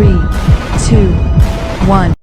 3, 2, 1.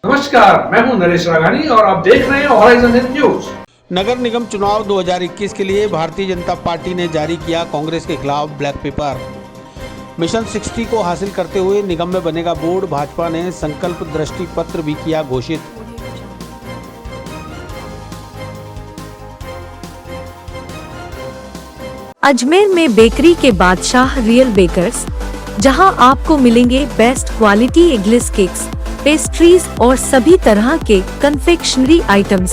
नमस्कार, मैं हूं नरेश राघानी और आप देख रहे हैं हॉराइजन न्यूज। नगर निगम चुनाव 2021 के लिए भारतीय जनता पार्टी ने जारी किया कांग्रेस के खिलाफ ब्लैक पेपर। मिशन 60 को हासिल करते हुए निगम में बनेगा बोर्ड। भाजपा ने संकल्प दृष्टि पत्र भी किया घोषित। अजमेर में बेकरी के बादशाह रियल बेकर्स, जहां आपको मिलेंगे best quality eggless cakes, pastries और सभी तरह के confectionery items.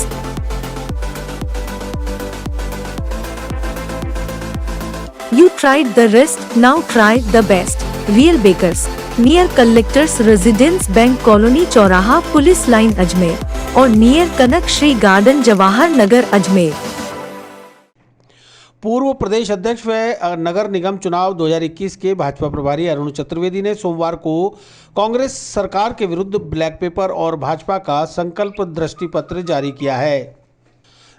You tried the rest, now try the best. Real Bakers, near Collectors Residence Bank Colony चौराहा पुलिस लाइन अजमेर और नियर कनक श्री गार्डन जवाहर नगर अजमेर। पूर्व प्रदेश अध्यक्ष व नगर निगम चुनाव 2021 के भाजपा प्रभारी अरुण चतुर्वेदी ने सोमवार को कांग्रेस सरकार के विरुद्ध ब्लैक पेपर और भाजपा का संकल्प दृष्टि पत्र जारी किया है।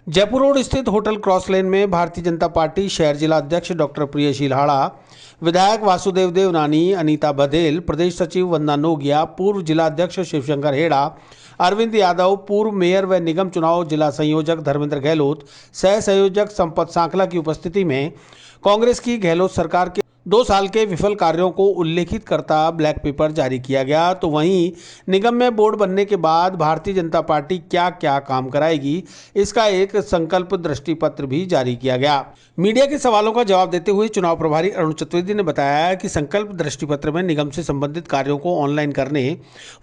जयपुर रोड स्थित होटल क्रॉस लेन में भारतीय जनता पार्टी शहर जिला अध्यक्ष डॉक्टर प्रियशील हाड़ा, विधायक वासुदेव देवनानी, अनीता बघेल, प्रदेश सचिव वंदना नोगिया, पूर्व जिला अध्यक्ष शिवशंकर हेड़ा, अरविंद यादव, पूर्व मेयर व निगम चुनाव जिला संयोजक धर्मेंद्र गहलोत, सह संयोजक संपत सांखला की उपस्थिति में कांग्रेस की गहलोत सरकार के 2 साल के विफल कार्यों को उल्लेखित करता ब्लैक पेपर जारी किया गया। तो वहीं निगम में बोर्ड बनने के बाद भारतीय जनता पार्टी क्या क्या काम कराएगी, इसका एक संकल्प दृष्टि पत्र भी जारी किया गया। मीडिया के सवालों का जवाब देते हुए चुनाव प्रभारी अरुण चतुर्वेदी ने बताया कि संकल्प दृष्टि पत्र में निगम से संबंधित कार्यों को ऑनलाइन करने,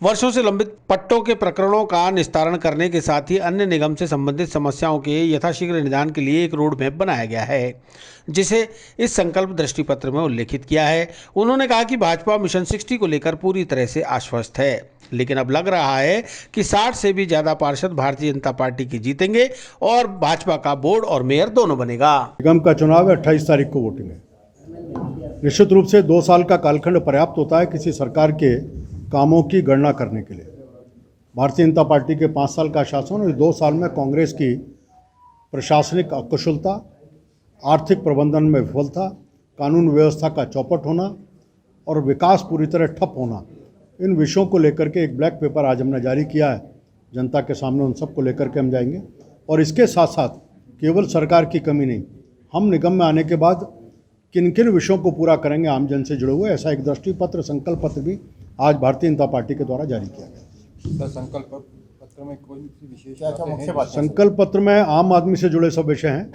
वर्षों से लंबित पट्टों के प्रकरणों का निस्तारण करने के साथ ही अन्य निगम से संबंधित समस्याओं के यथाशीघ्र निदान के लिए एक रोड मैप बनाया गया है, जिसे इस संकल्प दृष्टि पत्र में उल्लेखित किया है। उन्होंने कहा कि भाजपा मिशन 60 को लेकर पूरी तरह से आश्वस्त है, लेकिन अब लग रहा है कि 60 से भी ज्यादा पार्षद भारतीय जनता पार्टी के जीतेंगे और भाजपा का बोर्ड और मेयर दोनों बनेगा। निगम का चुनाव है, 28 तारीख को वोटिंग है। निश्चित रूप से 2 साल का कालखंड पर्याप्त होता है किसी सरकार के कामों की गणना करने के लिए। भारतीय जनता पार्टी के 5 साल का शासन और 2 साल में कांग्रेस की प्रशासनिक अकुशलता, आर्थिक प्रबंधन में विफलता, कानून व्यवस्था का चौपट होना और विकास पूरी तरह ठप होना, इन विषयों को लेकर के एक ब्लैक पेपर आज हमने जारी किया है जनता के सामने। उन सब को लेकर के हम जाएंगे और इसके साथ साथ केवल सरकार की कमी नहीं, हम निगम में आने के बाद किन किन विषयों को पूरा करेंगे आम जन से जुड़े हुए, ऐसा एक दृष्टि पत्र, संकल्प पत्र भी आज भारतीय जनता पार्टी के द्वारा जारी किया गया। संकल्प पत्र में कोई विशेष संकल्प पत्र में आम आदमी से जुड़े सब विषय हैं।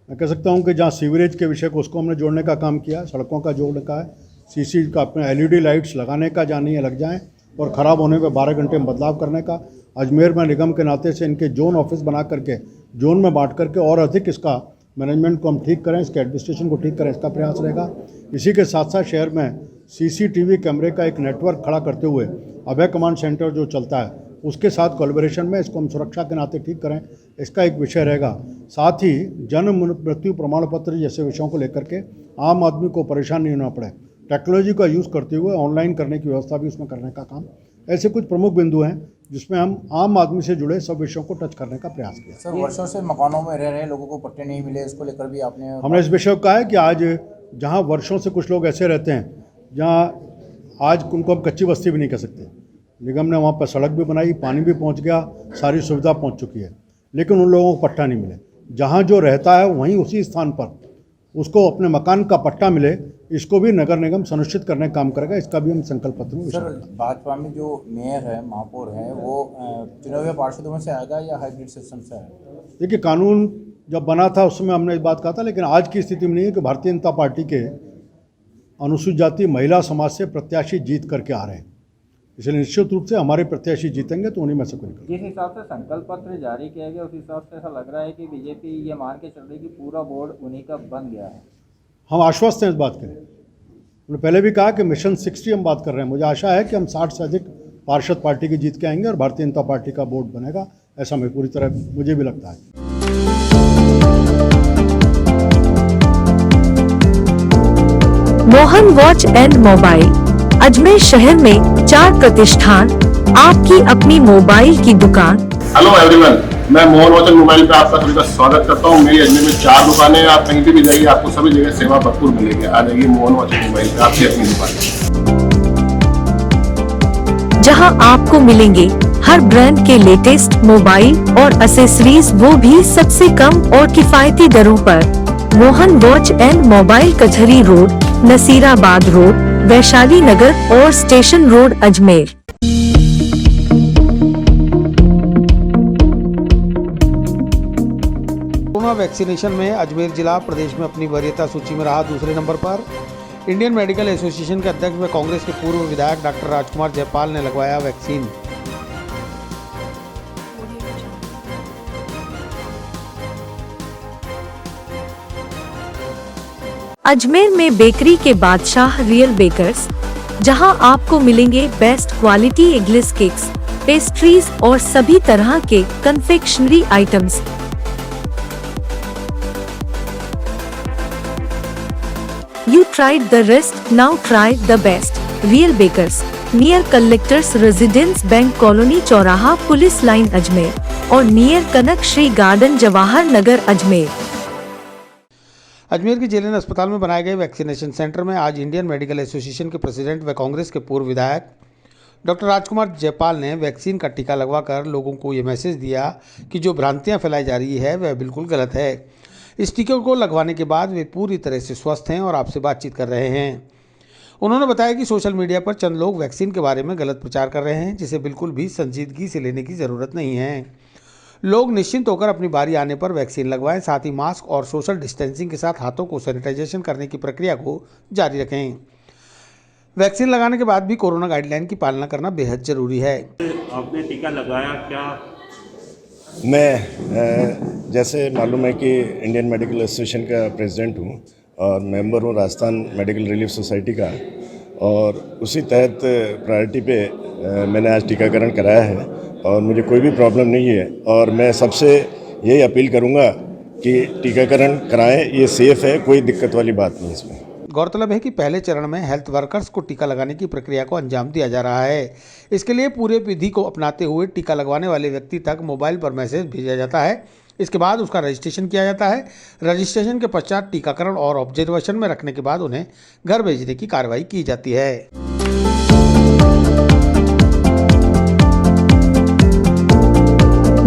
मैं कह सकता हूं कि जहां सीवरेज के विषय को उसको हमने जोड़ने का काम किया, सड़कों का जोड़ने का है, सीसी का अपने एलईडी लाइट्स लगाने का, जहाँ नहीं लग जाएं, और ख़राब होने पे 12 घंटे में बदलाव करने का। अजमेर में निगम के नाते से इनके जोन ऑफिस बना करके जोन में बांट करके और अधिक इसका मैनेजमेंट को हम ठीक करें, इसके एडमिनिस्ट्रेशन को ठीक करें, इसका प्रयास रहेगा। इसी के साथ साथ शहर में CCTV कैमरे का एक नेटवर्क खड़ा करते हुए अभय कमांड सेंटर जो चलता है उसके साथ कोलैबोरेशन में इसको हम सुरक्षा के नाते ठीक करें, इसका एक विषय रहेगा। साथ ही जन्म मृत्यु प्रमाण पत्र जैसे विषयों को लेकर के आम आदमी को परेशान नहीं होना पड़े, टेक्नोलॉजी का यूज़ करते हुए ऑनलाइन करने की व्यवस्था भी उसमें करने का काम, ऐसे कुछ प्रमुख बिंदु हैं जिसमें हम आम आदमी से जुड़े सब विषयों को टच करने का प्रयास किया। सर, वर्षों से मकानों में रह रहे लोगों को पट्टे नहीं मिले, इसको लेकर भी आपने हमने इस विषय को कहा है कि आज जहाँ वर्षों से कुछ लोग ऐसे रहते हैं जहाँ आज उनको हम कच्ची बस्ती भी नहीं कह सकते, निगम ने वहाँ पर सड़क भी बनाई, पानी भी पहुँच गया, सारी सुविधा पहुँच चुकी है, लेकिन उन लोगों को पट्टा नहीं मिले। जहाँ जो रहता है वहीं उसी स्थान पर उसको अपने मकान का पट्टा मिले, इसको भी नगर निगम सुनिश्चित करने का काम करेगा। इसका भी हम संकल्प पत्र में। सर, भाजपा में जो मेयर है, महापौर है, वो चुनावी पार्षदों में से आएगा या हाइब्रिड सिस्टम से आएगा? देखिए, कानून जब बना था उस समय हमने इस बात कहा था, लेकिन आज की स्थिति में नहीं है कि भारतीय जनता पार्टी के अनुसूचित जाति महिला समाज से प्रत्याशी जीत करके आ रहे हैं। इसलिए निश्चित रूप से हमारे प्रत्याशी जीतेंगे तो उन्हीं में से कोई निकलेगा। जिस हिसाब से संकल्प पत्र जारी किया गया उस हिसाब से ऐसा लग रहा है कि बीजेपी ये मान के चल रही है कि पूरा बोर्ड उन्हीं का बन गया है। हम आश्वस्त हैं इस बात के लिए। उन्होंने पहले भी कहा कि मिशन 60 हम बात कर रहे हैं। मुझे आशा है कि हम 60 से अधिक पार्षद पार्टी की जीत के आएंगे और भारतीय जनता पार्टी का बोर्ड बनेगा, ऐसा मैं पूरी तरह मुझे भी लगता है। Mohan watch and mobile Ajmer शहर में 4 प्रतिष्ठान, आपकी अपनी मोबाइल की दुकान। हेलो एवरीवन, मैं मोहन वॉच एंड मोबाइल पे आपका सभी का स्वागत करता हूँ। मेरी अजमेर में 4 दुकानें हैं। आप कहीं भी जाइए आपको सभी जगह सेवा भरपूर मिलेगी। आ जाइए मोहन वॉच एंड मोबाइल पे, आपकी अपनी दुकान, जहां आपको मिलेंगे हर ब्रांड के लेटेस्ट मोबाइल और एसेसरीज, वो भी सबसे कम और किफायती दरों पर। मोहन वॉच एंड मोबाइल कचहरी रोड, नसीराबाद रोड, वैशाली नगर और station road Ajmer. Corona vaccination में अजमेर जिला प्रदेश में अपनी वरीयता सूची में रहा दूसरे नंबर पर। इंडियन मेडिकल एसोसिएशन के अध्यक्ष व कांग्रेस के पूर्व विधायक डॉक्टर राजकुमार जयपाल ने लगवाया वैक्सीन। अजमेर में बेकरी के बादशाह रियल बेकर्स, जहां आपको मिलेंगे best quality eggless cakes, pastries और सभी तरह के confectionery items. You tried the rest, now try the best. Real Bakers, near Collectors Residence Bank Colony चौराहा पुलिस लाइन अजमेर और नियर कनक श्री गार्डन जवाहर नगर अजमेर। अजमेर के जेएलएन अस्पताल में बनाए गए वैक्सीनेशन सेंटर में आज इंडियन मेडिकल एसोसिएशन के प्रेसिडेंट व कांग्रेस के पूर्व विधायक डॉक्टर राजकुमार जयपाल ने वैक्सीन का टीका लगवाकर लोगों को ये मैसेज दिया कि जो भ्रांतियां फैलाई जा रही है वह बिल्कुल गलत है। इस टीके को लगवाने के बाद वे पूरी तरह से स्वस्थ हैं और आपसे बातचीत कर रहे हैं। उन्होंने बताया कि सोशल मीडिया पर चंद लोग वैक्सीन के बारे में गलत प्रचार कर रहे हैं, जिसे बिल्कुल भी संजीदगी से लेने की ज़रूरत नहीं है। लोग निश्चिंत होकर अपनी बारी आने पर वैक्सीन लगवाएं, साथ ही मास्क और सोशल डिस्टेंसिंग के साथ हाथों को सैनिटाइजेशन करने की प्रक्रिया को जारी रखें। वैक्सीन लगाने के बाद भी कोरोना गाइडलाइन की पालना करना बेहद ज़रूरी है। आपने टीका लगाया क्या? मैं जैसे मालूम है कि इंडियन मेडिकल एसोसिएशन का प्रेसिडेंट हूँ और मेंबर हूँ राजस्थान मेडिकल रिलीफ सोसाइटी का, और उसी तहत प्रायोरिटी पे मैंने आज टीकाकरण कराया है और मुझे कोई भी प्रॉब्लम नहीं है। और मैं सबसे यही अपील करूँगा कि टीकाकरण कराएं, ये सेफ़ है, कोई दिक्कत वाली बात नहीं इसमें। गौरतलब है कि पहले चरण में हेल्थ वर्कर्स को टीका लगाने की प्रक्रिया को अंजाम दिया जा रहा है। इसके लिए पूरे विधि को अपनाते हुए टीका लगवाने वाले व्यक्ति तक मोबाइल पर मैसेज भेजा जाता है। इसके बाद उसका रजिस्ट्रेशन किया जाता है। रजिस्ट्रेशन के पश्चात टीकाकरण और ऑब्जर्वेशन में रखने के बाद उन्हें घर भेजने की कार्रवाई की जाती है।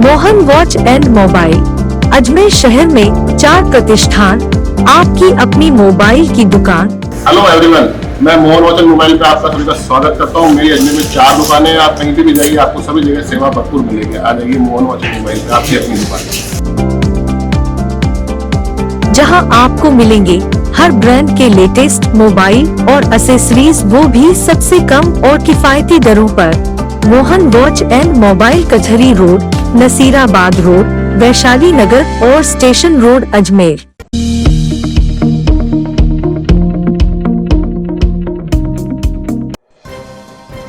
Mohan watch and mobile Ajmer शहर में 4 प्रतिष्ठान, आपकी अपनी मोबाइल की दुकान। हेलो एवरीवन, मैं मोहन वॉच एंड मोबाइल पे आपका सभी का स्वागत करता हूँ। मेरी अजमेर में 4 दुकानें हैं। आप कहीं भी जाइए आपको सभी जगह सेवा भरपूर मिलेगी। आ जाइए मोहन वॉच एंड मोबाइल पे, आपकी अपनी दुकान, जहां आपको मिलेंगे हर ब्रांड के लेटेस्ट मोबाइल और एसेसरीज, वो भी सबसे कम और किफायती दरों पर। मोहन वॉच एंड मोबाइल कचहरी रोड, नसीराबाद रोड, वैशाली नगर और स्टेशन रोड अजमेर।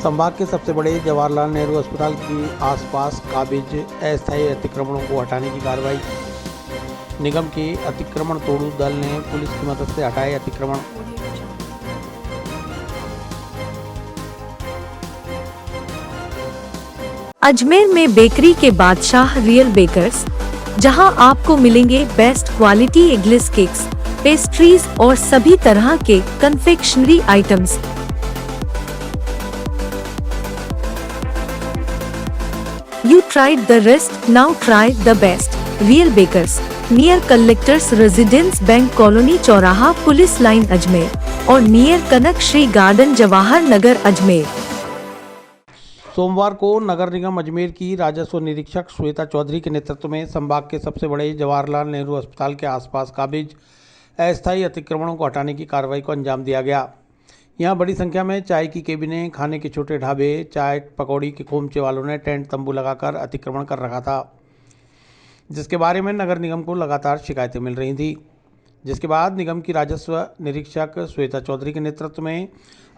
संभाग के सबसे बड़े जवाहरलाल नेहरू अस्पताल के आसपास काबिज अस्थायी अतिक्रमणों को हटाने की कार्रवाई। निगम के अतिक्रमण तोड़ू दल ने पुलिस की मदद से हटाए अतिक्रमण। अजमेर में बेकरी के बादशाह रियल बेकर्स, जहां आपको मिलेंगे best quality eggless cakes, pastries और सभी तरह के confectionery items. You tried the rest, now try the best. Real Bakers, near Collectors Residence Bank Colony चौराहा पुलिस लाइन अजमेर और नियर कनक श्री गार्डन जवाहर नगर अजमेर। सोमवार को नगर निगम अजमेर की राजस्व निरीक्षक श्वेता चौधरी के नेतृत्व में संभाग के सबसे बड़े जवाहरलाल नेहरू अस्पताल के आसपास काबिज अस्थायी अतिक्रमणों को हटाने की कार्रवाई को अंजाम दिया गया। यहाँ बड़ी संख्या में चाय की केबिनें, खाने के छोटे ढाबे, चाय पकौड़ी के खोमचे वालों ने टेंट तंबू लगाकर अतिक्रमण कर रखा था, जिसके बारे में नगर निगम को लगातार शिकायतें मिल रही थी। जिसके बाद निगम की राजस्व निरीक्षक श्वेता चौधरी के नेतृत्व में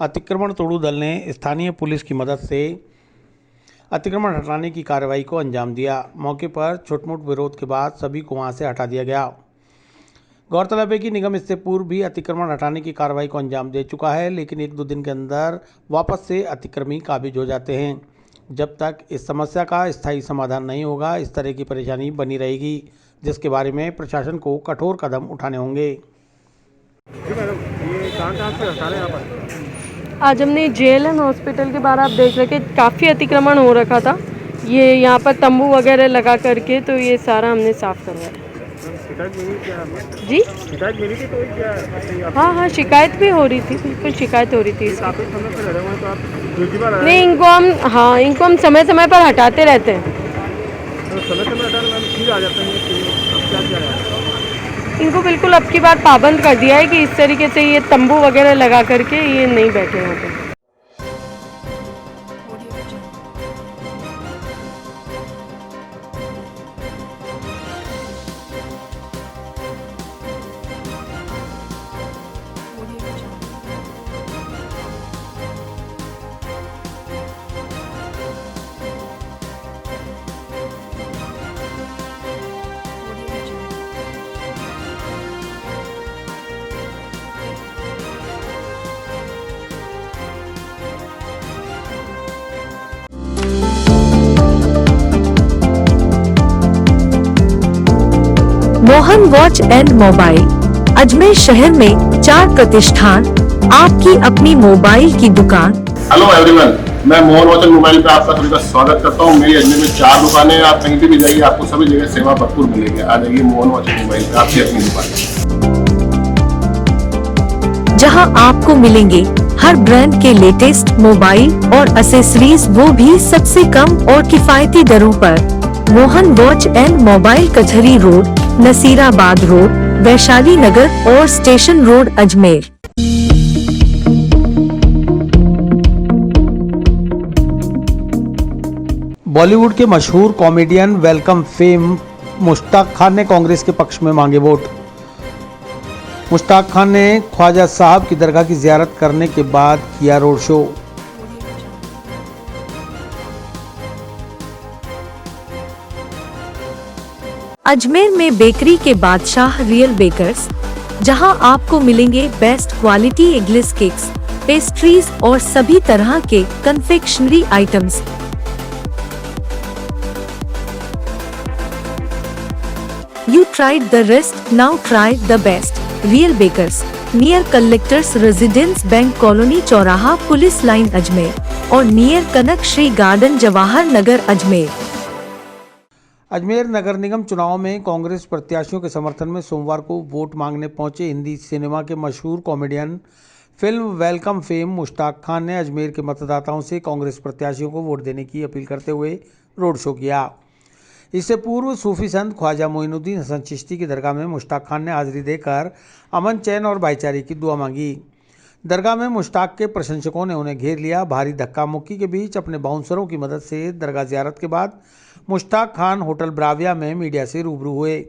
अतिक्रमण तोड़ू दल ने स्थानीय पुलिस की मदद से अतिक्रमण हटाने की कार्रवाई को अंजाम दिया। मौके पर छोटमोट विरोध के बाद सभी को वहां से हटा दिया गया। गौरतलब है कि निगम इससे पूर्व भी अतिक्रमण हटाने की कार्रवाई को अंजाम दे चुका है, लेकिन 1-2 दिन के अंदर वापस से अतिक्रमी काबिज हो जाते हैं। जब तक इस समस्या का स्थायी समाधान नहीं होगा, इस तरह की परेशानी बनी रहेगी, जिसके बारे में प्रशासन को कठोर कदम उठाने होंगे। आज हमने JLN हॉस्पिटल के बाहर आप देख रहे कि काफ़ी अतिक्रमण हो रखा था। ये यहाँ पर तंबू वगैरह लगा करके तो ये सारा हमने साफ करवाया। जी शिकायत मिली थी तो क्या? हाँ शिकायत भी हो रही थी, बिल्कुल शिकायत हो रही थी इसकी। नहीं इनको हम समय समय पर हटाते रहते हैं। इनको बिल्कुल अब की बार पाबंद कर दिया है कि इस तरीके से ये तंबू वगैरह लगा करके ये नहीं बैठे यहाँ पे। Mohan watch and mobile Ajmer शहर में 4 प्रतिष्ठान, आपकी अपनी मोबाइल की दुकान। हेलो एवरीवन, मैं मोहन वॉच एंड मोबाइल पे आपका सभी का स्वागत करता हूँ। मेरी अजमेर में 4 दुकानें हैं। आप कहीं भी जाइए, आपको सभी जगह सेवा भरपूर मिलेगी। आ जाइए मोहन वॉच एंड मोबाइल पे, आपकी अपनी दुकान, जहां आपको मिलेंगे हर ब्रांड के लेटेस्ट मोबाइल और एक्सेसरीज, वो भी सबसे कम और किफायती दरों पर। मोहन वॉच एंड मोबाइल, कचहरी रोड, नसीराबाद रोड, वैशाली नगर और स्टेशन रोड, अजमेर। बॉलीवुड के मशहूर comedian welcome fame Mushtaq Khan ने कांग्रेस के पक्ष में मांगे वोट। मुश्ताक खान ने ख्वाजा साहब की दरगाह की जियारत करने के बाद किया रोड शो। अजमेर में बेकरी के बादशाह रियल बेकर्स, जहां आपको मिलेंगे best quality eggless cakes, pastries और सभी तरह के confectionery items. You tried the rest, now try the best. Real Bakers, near Collectors Residence Bank Colony चौराहा पुलिस लाइन अजमेर और नियर कनक श्री गार्डन जवाहर नगर अजमेर। अजमेर नगर निगम चुनाव में कांग्रेस प्रत्याशियों के समर्थन में सोमवार को वोट मांगने पहुंचे हिंदी सिनेमा के मशहूर comedian film welcome fame Mushtaq Khan ने अजमेर के मतदाताओं से कांग्रेस प्रत्याशियों को वोट देने की अपील करते हुए रोड शो किया। इससे पूर्व सूफी संत ख्वाजा मोइनुद्दीन हसन चिश्ती की दरगाह में मुश्ताक खान ने हाजिरी देकर अमन, चैन और भाईचारे की दुआ मांगी। दरगाह में मुश्ताक के प्रशंसकों ने उन्हें घेर लिया। भारी धक्का मुक्की के बीच अपने बाउंसरों की मदद से दरगाह जियारत के बाद मुश्ताक खान होटल ब्राविया में मीडिया से रूबरू हुए।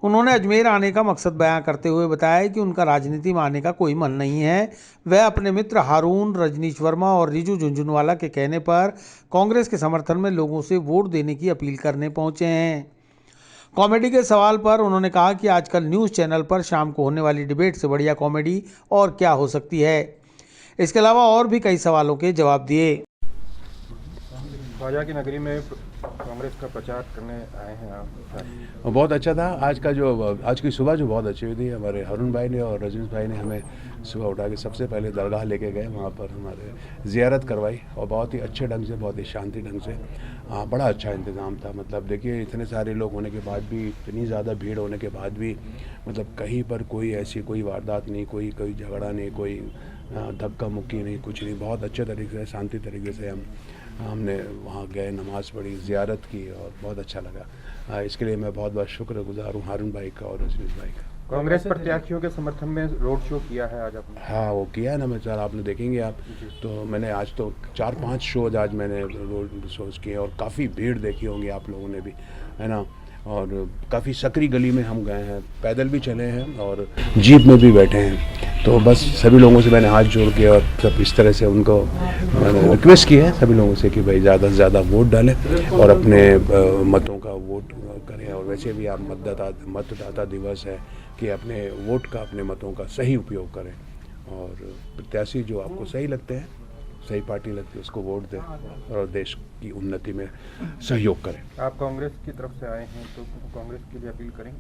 उन्होंने अजमेर आने का मकसद बयां करते हुए बताया कि उनका राजनीति में आने का कोई मन नहीं है। वह अपने मित्र हारून, रजनीश वर्मा और रिजू झुंझुनवाला के कहने पर कांग्रेस के समर्थन में लोगों से वोट देने की अपील करने पहुंचे हैं। कॉमेडी के सवाल पर उन्होंने कहा कि आजकल न्यूज़ चैनल पर शाम को होने वाली डिबेट से बढ़िया कॉमेडी और क्या हो सकती है। इसके अलावा और भी कई सवालों के जवाब दिए। ख्वाजा की नगरी में कांग्रेस का प्रचार करने आए हैं आप? बहुत अच्छा था। आज की सुबह जो बहुत अच्छी हुई थी, हमारे हारून भाई ने और रजनीश भाई ने हमें सुबह उठा के सबसे पहले दरगाह लेके गए, वहाँ पर हमारे ज़ियारत करवाई और बहुत ही अच्छे ढंग से, बहुत ही शांति ढंग से, बड़ा अच्छा इंतज़ाम था। मतलब देखिए, इतने सारे लोग होने के बाद भी, इतनी ज़्यादा भीड़ होने के बाद भी, मतलब कहीं पर कोई ऐसी कोई वारदात नहीं, कोई झगड़ा नहीं, कोई धक्का मुक्की नहीं, कुछ नहीं। बहुत अच्छे तरीके से, शांति तरीके से हमने वहाँ गए, नमाज़ पढ़ी, ज़ियारत की और बहुत अच्छा लगा। इसके लिए मैं बहुत बहुत शुक्रगुज़ार हूँ हारून भाई का और रजनीश भाई का। कांग्रेस प्रत्याशियों के समर्थन में रोड शो किया है आज आपने? हाँ, वो किया है ना, मैं सर आपने देखेंगे आप, तो मैंने आज तो 4-5 शोज आज मैंने रोड शोज किए और काफ़ी भीड़ देखी होंगी आप लोगों ने भी, है ना। और काफ़ी सकरी गली में हम गए हैं, पैदल भी चले हैं और जीप में भी बैठे हैं। तो बस सभी लोगों से मैंने हाथ जोड़ के और सब इस तरह से उनको मैंने रिक्वेस्ट की है सभी लोगों से कि भाई ज़्यादा से ज़्यादा वोट डालें और अपने मतों का वोट करें। और वैसे भी आप मतदाता दिवस है कि अपने वोट का, अपने मतों का सही उपयोग करें और प्रत्याशी जो आपको सही लगते हैं, सही पार्टी लगती है, उसको वोट दें और देश की उन्नति में सहयोग करें। आप कांग्रेस की तरफ से आए हैं तो कांग्रेस के लिए अपील करें?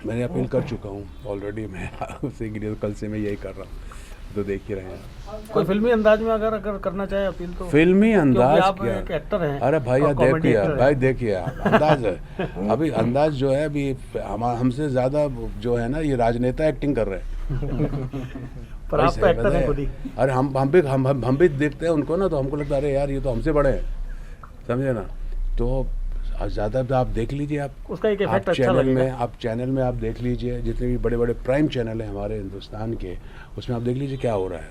मैंने अपील कर चुका हूँ ऑलरेडी, मैं उसे कल से मैं यही कर रहा हूँ, तो देख ही रहे हैं। कोई फिल्मी अंदाज में अगर करना चाहे अपील तो? फिल्मी अंदाज आप क्या? एक एक्टर हैं। अरे भाई यार देखिए भाई, देखिए अंदाज है अभी, अंदाज जो है अभी हमसे ज़्यादा जो है ना, ये राजनेता एक्टिंग कर रहे हैं। पर आप तो एक्टर हैं खुद ही। अरे हम भी देखते हैं उनको ना, तो हमको लगता है अरे यार ये तो हमसे बड़े हैं, समझे ना। तो ज़्यादा आप देख लीजिए, आप उसका एक इफेक्ट अच्छा लगेगा। आप चैनल में आप देख लीजिए, जितने भी बड़े बड़े प्राइम चैनल हैं हमारे हिंदुस्तान के, उसमें आप देख लीजिए क्या हो रहा है।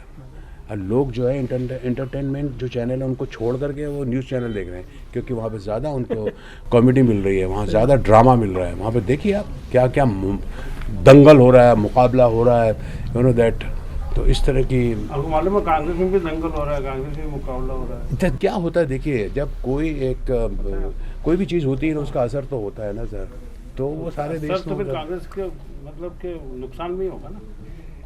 और लोग जो है इंटरटेनमेंट जो चैनल है उनको छोड़ करके वो न्यूज़ चैनल देख रहे हैं, क्योंकि वहाँ पे ज़्यादा उनको कॉमेडी मिल रही है, वहाँ ज़्यादा ड्रामा मिल रहा है। वहाँ पे देखिए आप क्या क्या दंगल हो रहा है, मुकाबला हो रहा है, यू नो दैट। तो इस तरह की आपको मालूम है कांग्रेस में भी दंगल हो रहा है, कांग्रेस में मुकाबला हो रहा है। क्या होता है, देखिए जब कोई भी चीज़ होती है ना, उसका असर तो होता है ना सर, तो वो सारे देश तो फिर कांग्रेस के मतलब के नुकसान भी होगा ना।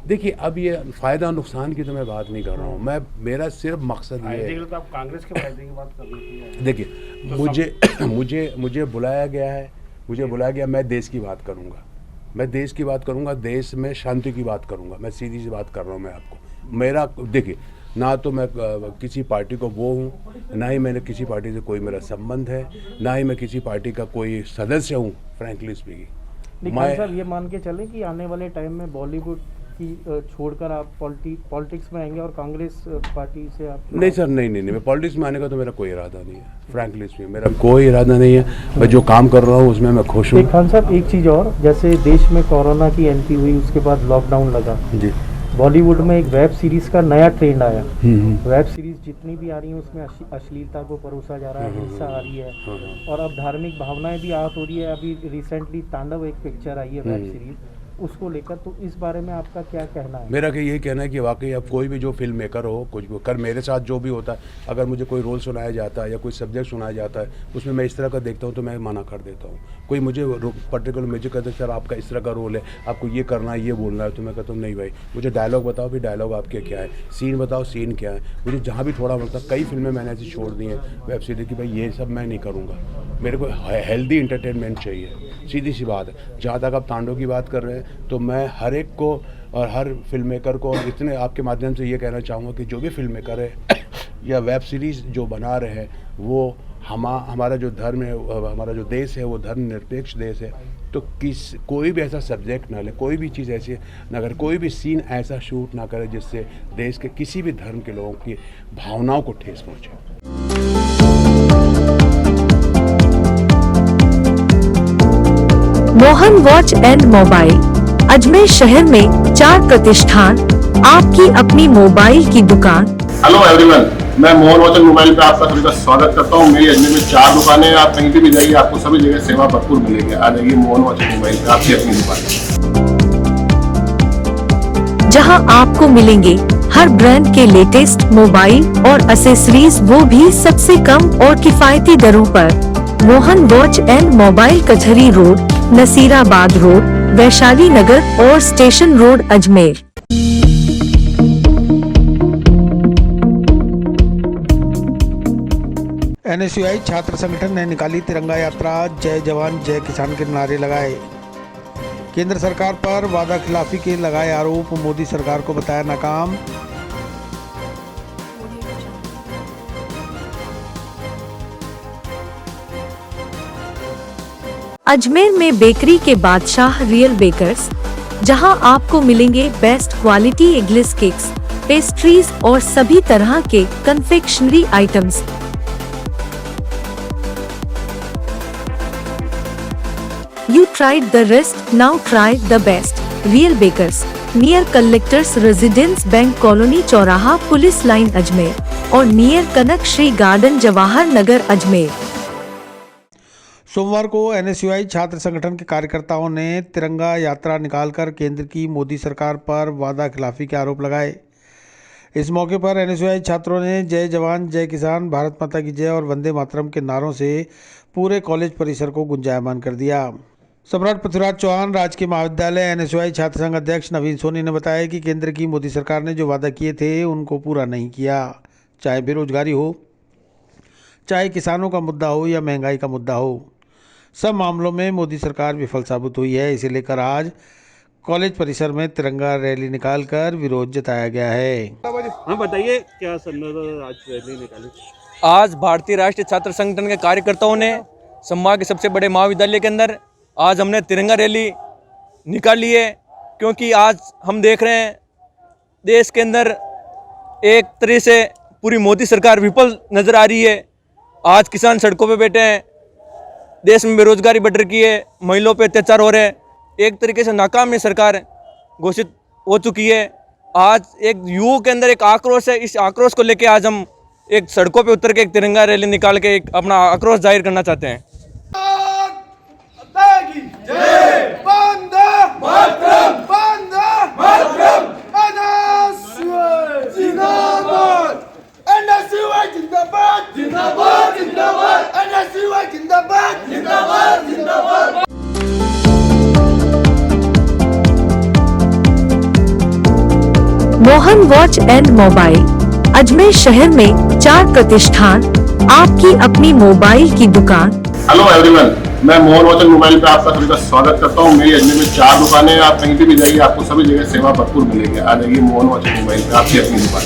देखिए अब ये फ़ायदा नुकसान की तो मैं बात नहीं कर रहा हूँ, मेरा सिर्फ मकसद ये है। तो आप कांग्रेस के फायदे की बात कर रही है। देखिए मुझे बुलाया गया, मैं देश की बात करूँगा, देश में शांति की बात करूँगा, मैं सीधी सी बात कर रहा हूँ मैं आपको। मेरा देखिए, ना तो मैं किसी पार्टी को वो हूँ, ना ही मैंने किसी पार्टी से कोई मेरा संबंध है, ना ही मैं किसी पार्टी का कोई सदस्य हूँ, फ्रैंकली स्पीकिंग। मैं साहब ये मान के चलें कि आने वाले टाइम में बॉलीवुड की छोड़कर आप पॉलिटिक्स में आएंगे और कांग्रेस पार्टी से आप? नहीं सर, नहीं, मैं पॉलिटिक्स में आने का तो मेरा कोई इरादा नहीं है, फ्रैंकली स्पीकिंग मेरा कोई इरादा नहीं है। मैं जो काम कर रहा हूँ उसमें मैं खुश हूँ। खान साहब एक चीज़ और, जैसे देश में कोरोना की एंट्री हुई, उसके बाद लॉकडाउन लगा जी, बॉलीवुड में एक वेब सीरीज का नया ट्रेंड आया। वेब सीरीज जितनी भी आ रही है उसमें अश्लीलता को परोसा जा रहा है, हिंसा आ रही है और अब धार्मिक भावनाएं भी आहत हो रही है। अभी रिसेंटली तांडव एक पिक्चर आई है वेब सीरीज, उसको लेकर, तो इस बारे में आपका क्या कहना है? मेरा यही कहना है कि वाकई अब कोई भी जो फिल्म मेकर हो, कुछ भी कर, मेरे साथ जो भी होता है, अगर मुझे कोई रोल सुनाया जाता है या कोई सब्जेक्ट सुनाया जाता है, उसमें मैं इस तरह का देखता हूँ तो मैं मना कर देता हूँ। कोई मुझे पर्टिकुलर मुझे कहते हैं सर आपका इस तरह का रोल है, आपको ये करना है, ये बोलना है, तो मैं कहता हूँ नहीं भाई, मुझे डायलॉग बताओ, फिर डायलॉग आपके क्या है, सीन बताओ, सीन क्या है। मुझे जहाँ भी थोड़ा मतलब, कई फिल्में मैंने ऐसी छोड़ दी हैं वेब सीरीज की, भाई ये सब मैं नहीं करूँगा, मेरे को हेल्दी इंटरटेनमेंट चाहिए, सीधी सी बात है। जहाँ तक आप तांडव की बात कर रहे हैं, तो मैं हर एक को और हर फिल्म मेकर को इतने आपके माध्यम से ये कहना चाहूँगा कि जो भी फिल्म मेकर है या वेब सीरीज़ जो बना रहे हैं, वो हमारा जो धर्म है, हमारा जो देश है, वो धर्मनिरपेक्ष देश है। तो कोई भी ऐसा सब्जेक्ट ना ले, कोई भी चीज़ ऐसी ना करे, कोई भी सीन ऐसा शूट ना करे जिससे देश के किसी भी धर्म के लोगों की भावनाओं को ठेस पहुँचे। Mohan watch and mobile, Ajmer शहर में 4 प्रतिष्ठान, आपकी अपनी मोबाइल की दुकान। हेलो एवरीवन, मैं मोहन वॉच एंड मोबाइल पे आपका सभी का स्वागत करता हूँ। मेरी अजमेर में 4 दुकानें हैं, आप कहीं भी जाइए आपको सभी जगह सेवा भरपूर मिलेगी। आ जाइए मोहन वॉच एंड मोबाइल पे, आपकी अपनी दुकान, जहां आपको मिलेंगे हर ब्रांड के लेटेस्ट मोबाइल और एसेसरीज, वो भी सबसे कम और किफायती दरों पर। मोहन वॉच एंड मोबाइल, कचहरी रोड, नसीराबाद रोड, वैशाली नगर और स्टेशन रोड, अजमेर। NSUI छात्र संगठन ने निकाली तिरंगा यात्रा, जय जवान जय किसान के नारे लगाए। केंद्र सरकार पर वादा खिलाफी के लगाए आरोप, मोदी सरकार को बताया नाकाम। अजमेर में बेकरी के बादशाह रियल बेकर्स, जहां आपको मिलेंगे best quality eggless cakes, pastries और सभी तरह के confectionery items. You tried the rest, now try the best. Real Bakers, near Collectors Residence Bank Colony चौराहा पुलिस लाइन अजमेर और नियर कनक श्री गार्डन जवाहर नगर अजमेर। सोमवार को एनएसयूआई छात्र संगठन के कार्यकर्ताओं ने तिरंगा यात्रा निकालकर केंद्र की मोदी सरकार पर वादा खिलाफी के आरोप लगाए। इस मौके पर एनएसयूआई छात्रों ने जय जवान जय किसान, भारत माता की जय और वंदे मातरम के नारों से पूरे कॉलेज परिसर को गुंजायमान कर दिया। सम्राट पृथ्वीराज चौहान राजकीय महाविद्यालय एनएसयूआई छात्र संघ अध्यक्ष नवीन सोनी ने बताया कि केंद्र की मोदी सरकार ने जो वादा किए थे उनको पूरा नहीं किया। चाहे बेरोजगारी हो, चाहे किसानों का मुद्दा हो या महंगाई का मुद्दा हो, सब मामलों में मोदी सरकार विफल साबित हुई है। इसे लेकर आज कॉलेज परिसर में तिरंगा रैली निकालकर विरोध जताया गया है। हाँ बताइए, क्या संदर्भ आज रैली निकाली? आज भारतीय राष्ट्रीय छात्र संगठन के कार्यकर्ताओं ने संभाग के सबसे बड़े महाविद्यालय के अंदर आज हमने तिरंगा रैली निकाली है, क्योंकि आज हम देख रहे हैं देश के अंदर एक तरह से पूरी मोदी सरकार विफल नज़र आ रही है। आज किसान सड़कों पे बैठे हैं, देश में बेरोजगारी बढ़ रही है, महिलाओं पे अत्याचार हो रहे हैं, एक तरीके से नाकाम ये सरकार घोषित हो चुकी है। आज एक युवाओं के अंदर एक आक्रोश है, इस आक्रोश को लेके आज हम एक सड़कों पे उतर के एक तिरंगा रैली निकाल के एक अपना आक्रोश जाहिर करना चाहते हैं। Mohan watch and mobile Ajmer शहर में 4 प्रतिष्ठान, आपकी अपनी मोबाइल की दुकान। हेलो एवरीवन, मैं मोहन वॉच एंड मोबाइल पे आपका सभी का स्वागत करता हूँ। मेरी अजमेर में 4 दुकानें हैं, आप कहीं भी जाइए आपको सभी जगह सेवा भरपूर मिलेगी। आ जाइए मोहन वॉच एंड मोबाइल पे, आपकी अपनी दुकान,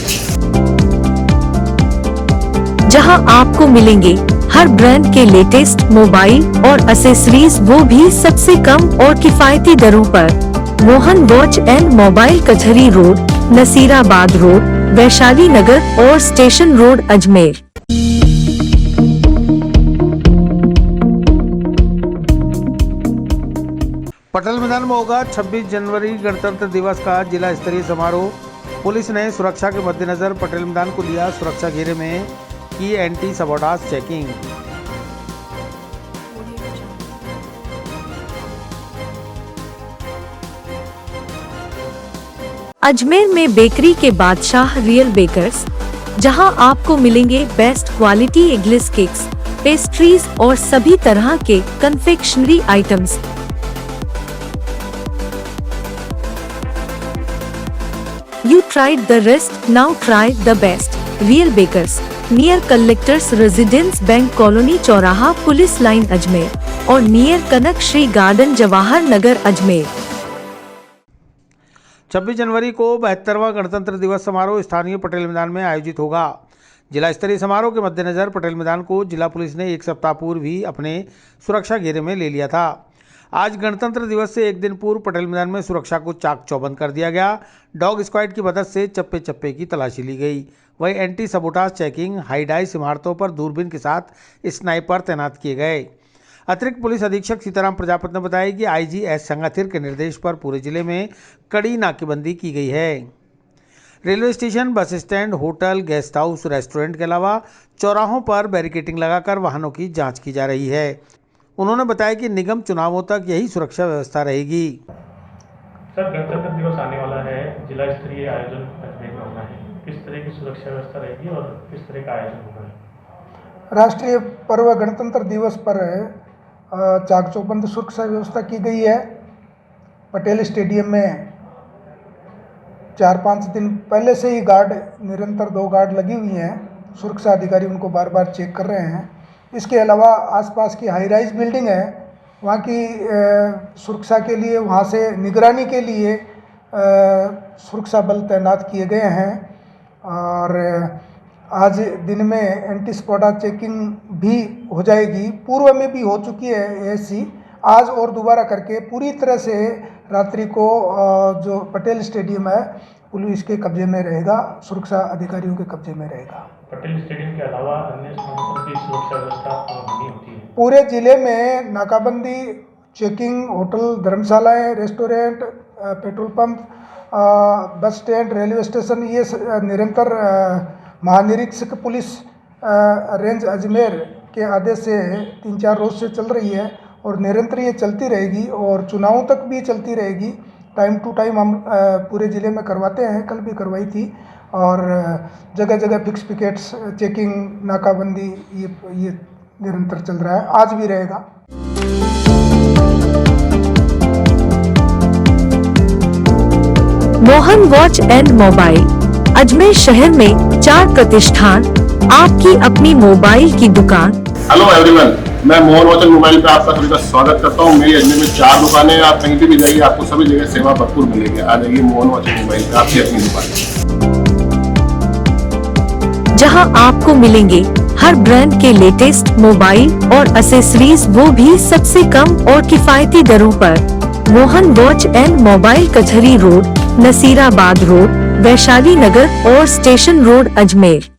जहां आपको मिलेंगे हर ब्रांड के लेटेस्ट मोबाइल और एक्सेसरीज, वो भी सबसे कम और किफायती दरों पर। मोहन वॉच एंड मोबाइल कचहरी रोड, नसीराबाद रोड, वैशाली नगर और स्टेशन रोड अजमेर। पटेल मैदान में होगा 26 जनवरी गणतंत्र दिवस का जिला स्तरीय समारोह। पुलिस ने सुरक्षा के मद्देनजर पटेल मैदान को लिया सुरक्षा घेरे में, की एंटी सबोटाज चेकिंग। अजमेर में बेकरी के बादशाह रियल बेकर्स, जहां आपको मिलेंगे best quality eggless cakes, pastries और सभी तरह के confectionery items. You tried the rest, now try the best. Real Bakers, near Collectors Residence Bank Colony चौराहा पुलिस लाइन अजमेर और नियर कनक श्री गार्डन जवाहर नगर अजमेर। 26 जनवरी को 72वां गणतंत्र दिवस समारोह स्थानीय पटेल मैदान में आयोजित होगा। जिला स्तरीय समारोह के मद्देनजर पटेल मैदान को जिला पुलिस ने एक सप्ताह पूर्व ही अपने सुरक्षा घेरे में ले लिया था। आज गणतंत्र दिवस से एक दिन पूर्व पटेल मैदान में सुरक्षा को चाक चौबंद कर दिया गया। डॉग स्क्वाड की मदद से चप्पे चप्पे की तलाशी ली गई। वहीं एंटी सबोटाज चेकिंग, हाईडाइस इमारतों पर दूरबीन के साथ स्नाइपर तैनात किए गए। अतिरिक्त पुलिस अधीक्षक सीताराम प्रजापति ने बताया कि आईजी एस संगाथिर के निर्देश पर पूरे जिले में कड़ी नाकेबंदी की गई है। Railway station, bus stand, hotel, guest house, restaurant के अलावा चौराहों पर बैरिकेडिंग लगाकर वाहनों की जांच की जा रही है। उन्होंने बताया कि निगम चुनावों तक यही सुरक्षा व्यवस्था रहेगी। सर, गणतंत्र दिवस आने वाला है, जिला स्तरीय आयोजन अजमेर में होना है, किस तरह की सुरक्षा व्यवस्था रहेगी और किस तरह का आयोजन होगा? राष्ट्रीय पर्व गणतंत्र दिवस पर चाक चौबंद सुरक्षा व्यवस्था की गई है। पटेल स्टेडियम में 4-5 दिन पहले से ही गार्ड, निरंतर 2 गार्ड लगी हुई हैं। सुरक्षा अधिकारी उनको बार बार चेक कर रहे हैं। इसके अलावा आसपास की हाई राइज बिल्डिंग है, वहाँ की सुरक्षा के लिए, वहाँ से निगरानी के लिए सुरक्षा बल तैनात किए गए हैं। और आज दिन में एंटी सबोटाज चेकिंग भी हो जाएगी। पूर्व में भी हो चुकी है ऐसी, आज और दोबारा करके पूरी तरह से रात्रि को जो पटेल स्टेडियम है पुलिस के कब्जे में रहेगा, सुरक्षा अधिकारियों के कब्जे में रहेगा। पटेल स्टेडियम के अलावा अन्य स्थानों पर भी सुरक्षा व्यवस्था बनी होती है। पूरे जिले में नाकाबंदी चेकिंग होटल, धर्मशालाएं, restaurant, petrol pump, bus stand, railway station, ये निरंतर महानिरीक्षक पुलिस रेंज अजमेर के आदेश से 3-4 रोज से चल रही है और निरंतर ये चलती रहेगी और चुनावों तक भी चलती रहेगी। टाइम टू टाइम हम पूरे ज़िले में करवाते हैं, कल भी करवाई थी और जगह जगह फिक्स पिकेट्स, चेकिंग, नाकाबंदी ये निरंतर चल रहा है, आज भी रहेगा। Mohan watch and mobile, Ajmer शहर में 4 प्रतिष्ठान, आपकी अपनी मोबाइल की दुकान। हेलो एवरीवन, मैं मोहन वॉच एंड मोबाइल पे आपका सभी का स्वागत करता हूँ। मेरी अजमेर में 4 दुकानें हैं, आप कहीं भी जाइए आपको सभी जगह सेवा भरपूर मिलेगी। आ जाइए मोहन वॉच एंड मोबाइल पे, आपकी अपनी दुकान, जहां आपको मिलेंगे हर ब्रांड के लेटेस्ट मोबाइल और एक्सेसरीज, वो भी सबसे कम और किफायती दरों पर। मोहन वॉच एंड मोबाइल, कचहरी रोड, नसीराबाद रोड, वैशाली नगर और स्टेशन रोड, अजमेर।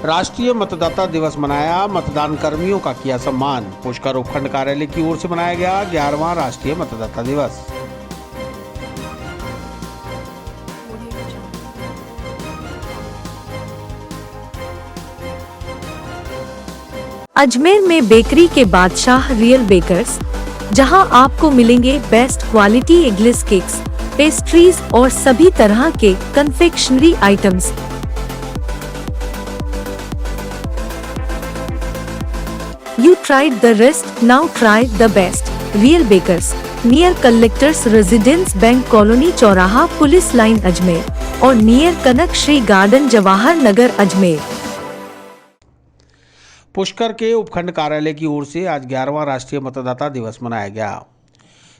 राष्ट्रीय मतदाता दिवस मनाया, मतदान कर्मियों का किया सम्मान। पुष्कर उपखंड कार्यालय की ओर से मनाया गया 11वां राष्ट्रीय मतदाता दिवस। अजमेर में बेकरी के बादशाह रियल बेकर्स, जहां आपको मिलेंगे best quality eggless cakes, pastries और सभी तरह के confectionery items. You tried the rest, now try the best. Real Bakers, near Collectors Residence Bank Colony चौराहा पुलिस लाइन अजमेर और नियर कनक श्री गार्डन जवाहर नगर अजमेर। पुष्कर के उपखंड कार्यालय की ओर से आज 11वां राष्ट्रीय मतदाता दिवस मनाया गया।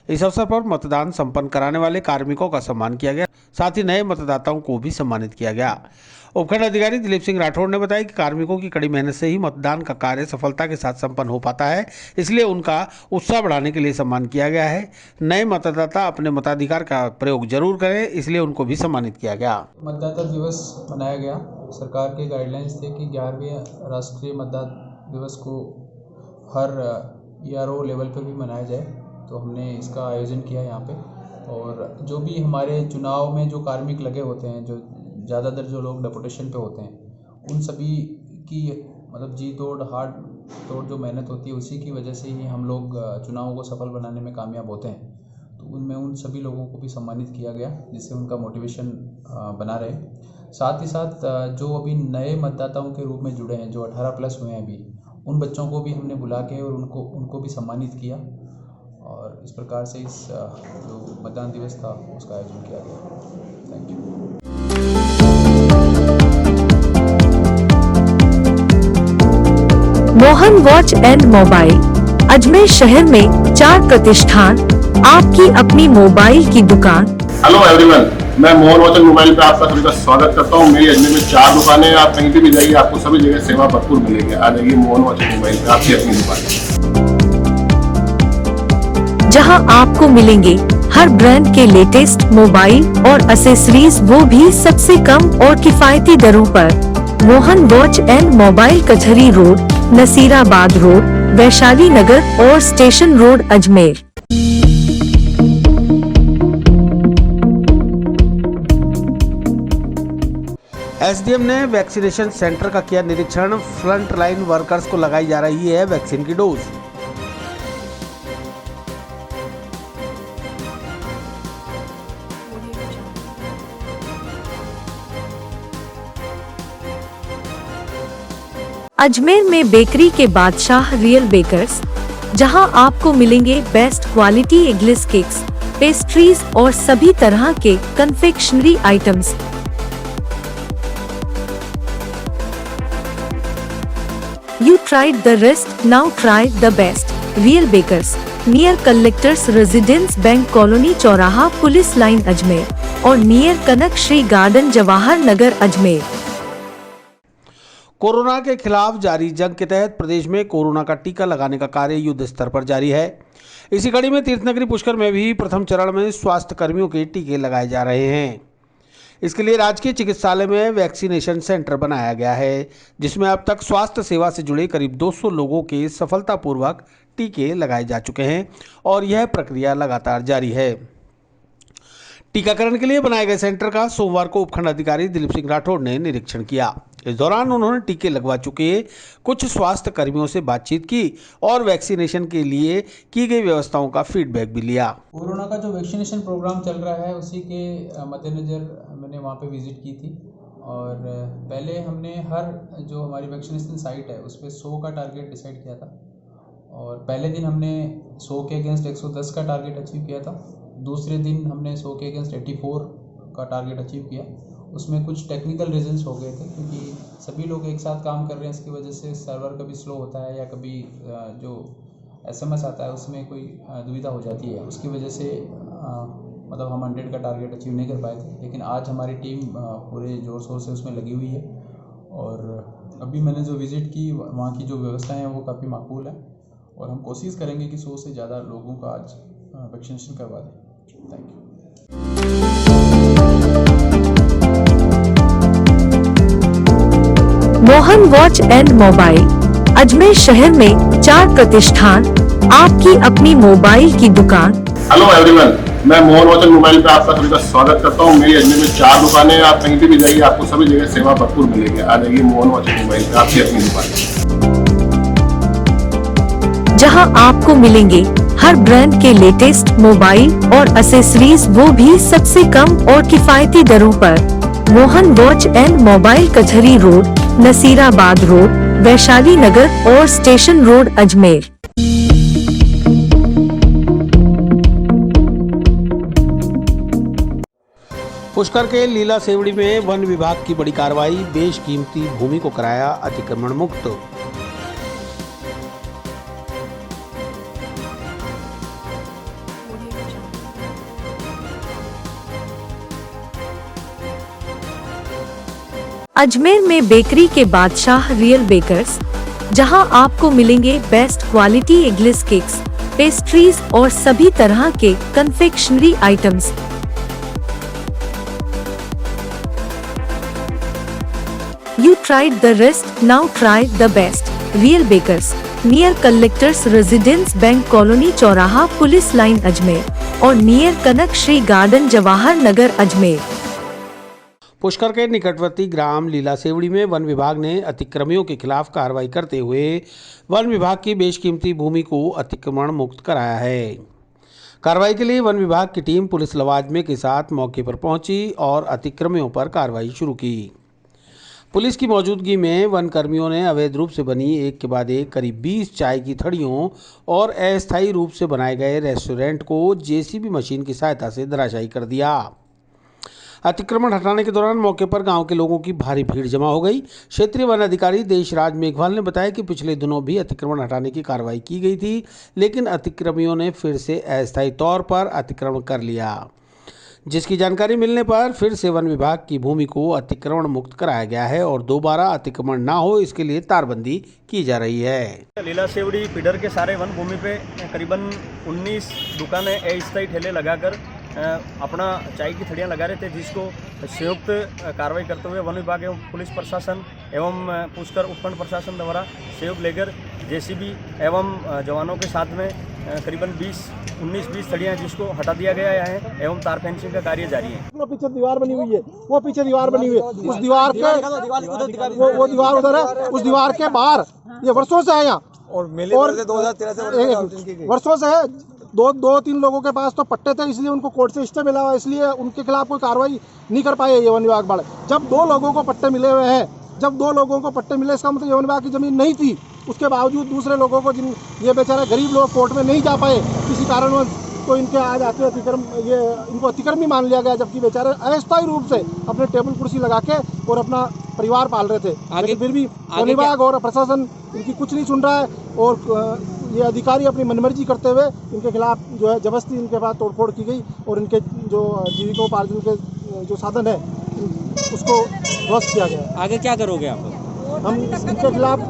इस अवसर पर मतदान संपन्न कराने वाले कार्मिकों का सम्मान किया गया, साथ ही नए मतदाताओं को भी सम्मानित किया गया। उपखंड अधिकारी दिलीप सिंह राठौड़ ने बताया कि कार्मिकों की कड़ी मेहनत से ही मतदान का कार्य सफलता के साथ संपन्न हो पाता है, इसलिए उनका उत्साह बढ़ाने के लिए सम्मान किया गया है। नए मतदाता अपने मताधिकार का प्रयोग जरूर करें, इसलिए उनको भी सम्मानित किया गया। मतदाता दिवस मनाया गया। सरकार के गाइडलाइंस थे कि 11वें राष्ट्रीय मतदाता दिवस को हर ERO लेवल पर भी मनाया जाए, तो हमने इसका आयोजन किया यहाँ पे। और जो भी हमारे चुनाव में जो कार्मिक लगे होते हैं, जो ज़्यादातर जो लोग डेपुटेशन पे होते हैं, उन सभी की मतलब जी तोड़ हार्ड तोड़ जो मेहनत होती है, उसी की वजह से ही हम लोग चुनावों को सफल बनाने में कामयाब होते हैं। तो उनमें उन सभी लोगों को भी सम्मानित किया गया, जिससे उनका मोटिवेशन बना रहे। साथ ही साथ जो अभी नए मतदाताओं के रूप में जुड़े हैं, जो 18+ हुए हैं अभी, उन बच्चों को भी हमने बुला के और उनको भी सम्मानित किया। और इस प्रकार से इस जो मतदान दिवस था उसका आयोजन किया गया। Thank you. Mohan watch and mobile, Ajmer शहर में 4 प्रतिष्ठान, आपकी अपनी मोबाइल की दुकान। हेलो एवरीवन, मैं मोहन वॉच एंड मोबाइल पे आपका सभी का स्वागत करता हूँ। मेरी अजमेर में 4 दुकानें हैं, आप कहीं भी जाइए आपको सभी जगह सेवा भरपूर मिलेगी। आ जाइए मोहन वॉच एंड मोबाइल पे, आपकी अपनी दुकान, जहां आपको मिलेंगे हर ब्रांड के लेटेस्ट मोबाइल और एक्सेसरीज, वो भी सबसे कम और किफायती दरों पर। मोहन वॉच एंड मोबाइल, कचहरी रोड, नसीराबाद रोड, वैशाली नगर और स्टेशन रोड, अजमेर। SDM ने वैक्सीनेशन सेंटर का किया निरीक्षण, फ्रंट लाइन वर्कर्स को लगाई जा रही है वैक्सीन की डोज। अजमेर में बेकरी के बादशाह रियल बेकर्स, जहां आपको मिलेंगे best quality eggless cakes, pastries और सभी तरह के confectionery items. You tried the rest, now try the best. Real Bakers, near Collectors Residence Bank Colony चौराहा पुलिस लाइन अजमेर और नियर कनक श्री गार्डन जवाहर नगर, अजमेर। कोरोना के खिलाफ जारी जंग के तहत प्रदेश में कोरोना का टीका लगाने का कार्य युद्ध स्तर पर जारी है। इसी कड़ी में तीर्थनगरी पुष्कर में भी प्रथम चरण में स्वास्थ्य कर्मियों के टीके लगाए जा रहे हैं। इसके लिए राजकीय चिकित्सालय में वैक्सीनेशन सेंटर बनाया गया है, जिसमें अब तक स्वास्थ्य सेवा से जुड़े करीब 200 लोगों के सफलतापूर्वक टीके लगाए जा चुके हैं और यह प्रक्रिया लगातार जारी है। टीकाकरण के लिए बनाए गए सेंटर का सोमवार को उपखंड अधिकारी दिलीप सिंह राठौड़ ने निरीक्षण किया। इस दौरान उन्होंने टीके लगवा चुके कुछ स्वास्थ्य कर्मियों से बातचीत की और वैक्सीनेशन के लिए की गई व्यवस्थाओं का फीडबैक भी लिया। कोरोना का जो वैक्सीनेशन प्रोग्राम चल रहा है उसी के मद्देनज़र मैंने वहाँ पे विज़िट की थी और पहले हमने हर जो हमारी वैक्सीनेशन साइट है उस पर 100 का टारगेट डिसाइड किया था और पहले दिन हमने 100 के अगेंस्ट 110 का टारगेट अचीव किया था। दूसरे दिन हमने 100 के अगेंस्ट 84 का टारगेट अचीव किया। उसमें कुछ टेक्निकल रीजंस हो गए थे क्योंकि सभी लोग एक साथ काम कर रहे हैं, इसकी वजह से सर्वर कभी स्लो होता है या कभी जो SMS आता है उसमें कोई दुविधा हो जाती है, उसकी वजह से मतलब हम 100 का टारगेट अचीव नहीं कर पाए थे। लेकिन आज हमारी टीम पूरे ज़ोर शोर से उसमें लगी हुई है और अभी मैंने जो विज़िट की वहाँ की जो व्यवस्थाएं हैं वो काफ़ी माकूल है और हम कोशिश करेंगे कि 100 से ज़्यादा लोगों का आज वैक्सीनेशन करवा दें। Thank you. Mohan watch and mobile Ajmer शहर में 4 प्रतिष्ठान, आपकी अपनी मोबाइल की दुकान। हेलो एवरीवन, मैं मोहन वॉच एंड मोबाइल पे आपका सभी का स्वागत करता हूँ। मेरी अजमेर में 4 दुकानें हैं, आप कहीं भी जाइए आपको सभी जगह सेवा भरपूर मिलेगी। आ जाइए मोहन वॉच एंड मोबाइल पे, आपकी अपनी दुकान, जहां आपको मिलेंगे हर ब्रांड के लेटेस्ट मोबाइल और एसेसरीज, वो भी सबसे कम और किफायती दरों पर। मोहन वॉच एंड मोबाइल कचहरी रोड, नसीराबाद रोड, वैशाली नगर और स्टेशन रोड, अजमेर। पुष्कर के लीला सेवड़ी में वन विभाग की बड़ी कार्रवाई, बेशकीमती भूमि को कराया अतिक्रमण मुक्त। अजमेर में बेकरी के बादशाह रियल बेकर्स, जहां आपको मिलेंगे best quality eggless cakes, pastries और सभी तरह के confectionery items. You tried the rest, now try the best. Real Bakers, near Collectors Residence Bank Colony चौराहा पुलिस लाइन अजमेर और नियर कनक श्री गार्डन जवाहर नगर अजमेर। पुष्कर के निकटवर्ती ग्राम लीला सेवड़ी में वन विभाग ने अतिक्रमियों के खिलाफ कार्रवाई करते हुए वन विभाग की बेशकीमती भूमि को अतिक्रमण मुक्त कराया है। कार्रवाई के लिए वन विभाग की टीम पुलिस लवाजमे के साथ मौके पर पहुंची और अतिक्रमियों पर कार्रवाई शुरू की। पुलिस की मौजूदगी में वन कर्मियों ने अवैध रूप से बनी एक के बाद एक करीब 20 चाय की थड़ियों और अस्थायी रूप से बनाए गए रेस्टोरेंट को JCB मशीन की सहायता से धराशायी कर दिया। अतिक्रमण हटाने के दौरान मौके पर गांव के लोगों की भारी भीड़ जमा हो गई। क्षेत्रीय वन अधिकारी देशराज मेघवाल ने बताया कि पिछले दिनों भी अतिक्रमण हटाने की कार्रवाई की गई थी, लेकिन अतिक्रमियों ने फिर से अस्थायी तौर पर अतिक्रमण कर लिया, जिसकी जानकारी मिलने पर फिर से वन विभाग की भूमि को अतिक्रमण मुक्त कराया गया है और दोबारा अतिक्रमण ना हो इसके लिए तारबंदी की जा रही है। लीला सेवड़ी फीडर के सारे वन भूमि पे करीबन 19 दुकानें अस्थायी ठेले लगाकर अपना चाय की थड़ियाँ लगा रहे थे, जिसको संयुक्त कार्रवाई करते हुए वन विभाग एवं पुलिस प्रशासन एवं पुष्कर उपखंड प्रशासन द्वारा सहयोग लेकर JCB एवं जवानों के साथ में करीबन 19-20 थड़ियाँ जिसको हटा दिया गया है एवं तार फेंसिंग का कार्य जारी है। वो पीछे दीवार बनी हुई है, वो पीछे दीवार बनी हुई है, उस दीवार के वो दीवार उधर है, उस दीवार के बाहर ये वर्षों से है यहाँ और 2013 से वर्षों से है। 2-3 लोगों के पास तो पट्टे थे, इसलिए उनको कोर्ट से स्टे मिला हुआ, इसलिए उनके खिलाफ कोई कार्रवाई नहीं कर पाए ये वन विभाग वाले। जब 2 लोगों को पट्टे मिले हुए हैं, जब 2 लोगों को पट्टे मिले, इसका मतलब ये वन विभाग की जमीन नहीं थी। उसके बावजूद दूसरे लोगों को, जिन ये बेचारे गरीब लोग कोर्ट में नहीं जा पाए किसी कारणवश, तो इनके आज आते इनको अतिक्रम ही मान लिया गया, जबकि बेचारे अस्थायी रूप से अपने टेबल कुर्सी लगा के और अपना परिवार पाल रहे थे। लेकिन फिर भी वन विभाग और प्रशासन इनकी कुछ नहीं सुन रहा है और ये अधिकारी अपनी मनमर्जी करते हुए इनके खिलाफ जो है जबरदस्ती इनके पास तोड़फोड़ की गई और इनके जो जीविकोपार्जन के जो साधन है उसको ध्वस्त किया गया। आगे क्या करोगे आप? हम इनके खिलाफ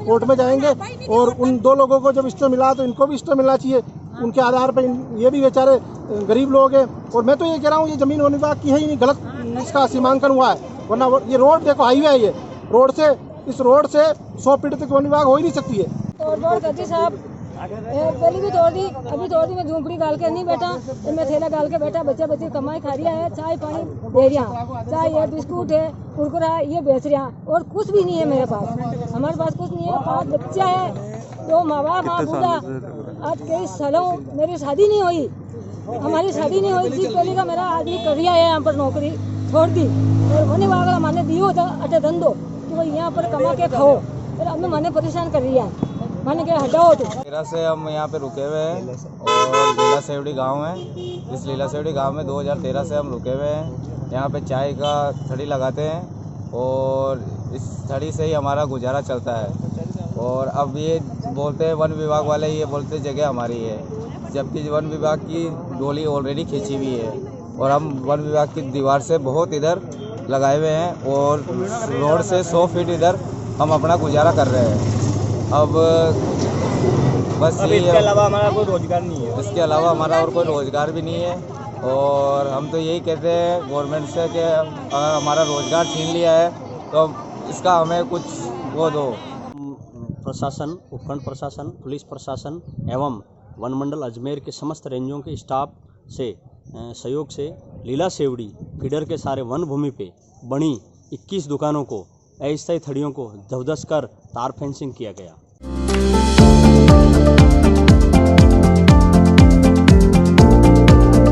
कोर्ट में जाएंगे और उन 2 लोगों को जब स्टे मिला तो इनको भी स्टे मिलना चाहिए। उनके आधार पर ये भी बेचारे गरीब लोग हैं और मैं तो ये कह रहा हूँ ये ज़मीन वन विभाग की है ही नहीं, गलत इसका सीमांकन हुआ है, वरना ये रोड देखो हाईवे है, ये रोड से इस रोड से 100 फीट तक वन विभाग हो ही नहीं सकती है। तोड़ करती साहब, पहले भी तोड़ दी, अभी तोड़ दी। मैं झूंपड़ी डाल के नहीं बैठा, तो मैं थैला डाल के बैठा, बच्चे बच्चे कमाई खा रहा है, चाय पानी दे रहा, चाय है, बिस्कुट है, कुरकुरा है, ये बेच रहा, और कुछ भी नहीं है मेरे पास। हमारे पास कुछ नहीं है, 5 बच्चा है, 2 माँ बाप, माँ बूढ़ा। आज कई सालों मेरी शादी नहीं हुई, हमारी शादी नहीं हुई थी। पहले का मेरा आदमी कर रहा है यहाँ पर नौकरी, छोड़ दी, और वही वाला मैंने दियो था अटे धंधो कि वो यहाँ पर कमा के खाओ, फिर अब मैंने परेशान कर रही है। मैंने क्या हटाओ तो। तेरह से हम यहाँ पे रुके हुए हैं और लीला सेवड़ी गांव है। इस लीला सेवड़ी गांव में 2013 से हम रुके हुए हैं। यहाँ पे चाय का थड़ी लगाते हैं और इस थड़ी से ही हमारा गुजारा चलता है। और अब ये बोलते हैं वन विभाग वाले, ये बोलते जगह हमारी है, जबकि वन विभाग की डोली ऑलरेडी खींची हुई है और हम वन विभाग की दीवार से बहुत इधर लगाए हुए हैं और रोड से 100 फीट इधर हम अपना गुजारा कर रहे हैं। अब बस इसके अलावा हमारा कोई रोज़गार नहीं है, इसके अलावा हमारा और कोई रोज़गार भी नहीं है। और हम तो यही कहते हैं गवर्नमेंट से कि अगर हमारा रोज़गार छीन लिया है तो इसका हमें कुछ वो दो। प्रशासन, उपखंड प्रशासन, पुलिस प्रशासन एवं वन मंडल अजमेर के समस्त रेंजों के स्टाफ से सहयोग से लीला सेवड़ी फीडर के सारे वन भूमि पे बनी 21 दुकानों को अस्थायी थड़ियों को ध्वस्त कर तार फेंसिंग किया गया।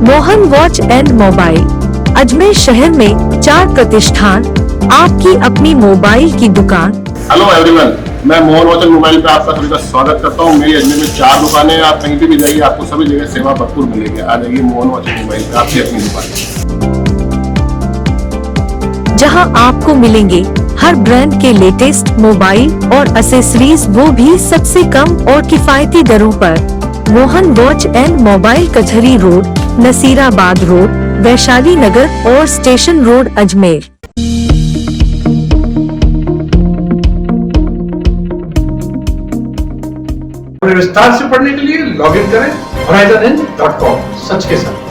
Mohan watch and mobile Ajmer शहर में 4 प्रतिष्ठान, आपकी अपनी मोबाइल की दुकान। हेलो एवरीवन, मैं मोहन वॉच एंड मोबाइल पे आपका सभी का स्वागत करता हूँ। मेरी अजमेर में 4 दुकानें हैं, आप कहीं भी जाइए आपको सभी जगह सेवा भरपूर मिलेगी। आ जाइए मोहन वॉच एंड मोबाइल पे, आपकी अपनी दुकान, जहां आपको मिलेंगे हर ब्रांड के लेटेस्ट मोबाइल और एक्सेसरीज, वो भी सबसे कम और किफायती दरों पर। मोहन वॉच एंड मोबाइल कचहरी रोड, नसीराबाद रोड, वैशाली नगर और स्टेशन रोड अजमेर। विस्तार से पढ़ने के लिए लॉगिन करें horizonn.com, सच के साथ।